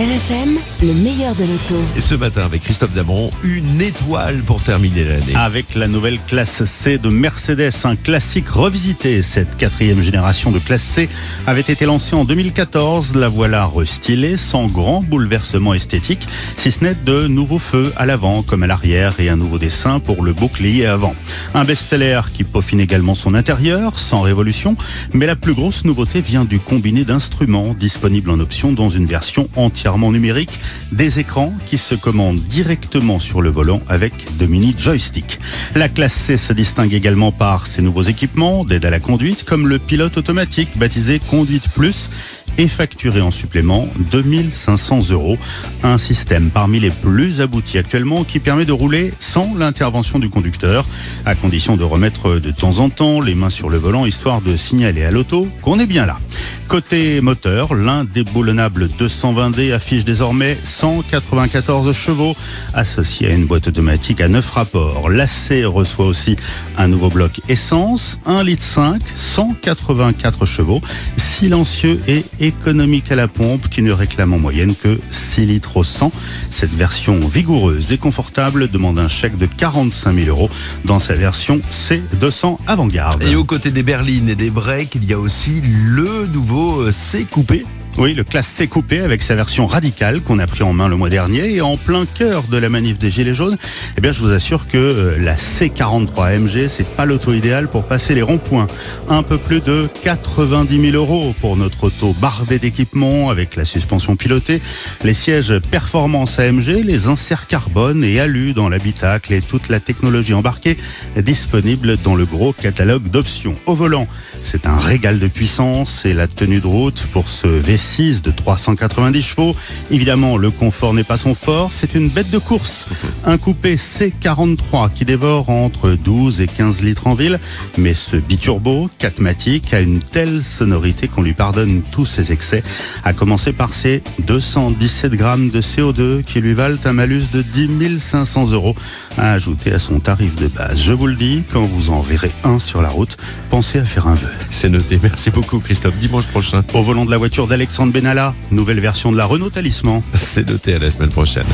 RFM, le meilleur de l'auto. Et ce matin, avec Christophe Damon, une étoile pour terminer l'année. Avec la nouvelle classe C de Mercedes, un classique revisité. Cette quatrième génération de classe C avait été lancée en 2014. La voilà restylée, sans grand bouleversement esthétique, si ce n'est de nouveaux feux à l'avant comme à l'arrière et un nouveau dessin pour le bouclier avant. Un best-seller qui peaufine également son intérieur, sans révolution, mais la plus grosse nouveauté vient du combiné d'instruments disponibles en option dans une version entièrement numérique, des écrans qui se commandent directement sur le volant avec de mini joysticks. La classe C se distingue également par ses nouveaux équipements d'aide à la conduite, comme le pilote automatique baptisé Conduite Plus et facturé en supplément 2500 €. Un système parmi les plus aboutis actuellement qui permet de rouler sans l'intervention du conducteur, à condition de remettre de temps en temps les mains sur le volant, histoire de signaler à l'auto qu'on est bien là. Côté moteur, l'indéboulonnable 220D affiche désormais 194 chevaux, associé à une boîte automatique à 9 rapports. La C reçoit aussi un nouveau bloc essence, 1,5 litre, 184 chevaux, silencieux et économique à la pompe, qui ne réclame en moyenne que 6 litres au 100. Cette version vigoureuse et confortable demande un chèque de 45 000 € dans sa version C200 Avant-Garde. Et aux côtés des berlines et des breaks, il y a aussi le nouveau C Coupé. Oui, le classe C coupé avec sa version radicale qu'on a pris en main le mois dernier, et en plein cœur de la manif des Gilets jaunes, eh bien je vous assure que la C43 AMG, c'est pas l'auto idéale pour passer les ronds-points. Un peu plus de 90 000 € pour notre auto bardée d'équipements avec la suspension pilotée, les sièges performance AMG, les inserts carbone et alu dans l'habitacle et toute la technologie embarquée disponible dans le gros catalogue d'options. Au volant, c'est un régal de puissance et la tenue de route pour ce V6 de 390 chevaux. Évidemment, le confort n'est pas son fort, c'est une bête de course. Un coupé C43 qui dévore entre 12 et 15 litres en ville, mais ce biturbo 4matic a une telle sonorité qu'on lui pardonne tous ses excès, à commencer par ses 217 grammes de CO2 qui lui valent un malus de 10 500 € à ajouter à son tarif de base. Je vous le dis, quand vous en verrez un sur la route, pensez à faire un vœu. C'est noté. Merci beaucoup Christophe. Dimanche prochain. Au volant de la voiture d'Alexandre Benalla, nouvelle version de la Renault Talisman. C'est noté, à la semaine prochaine.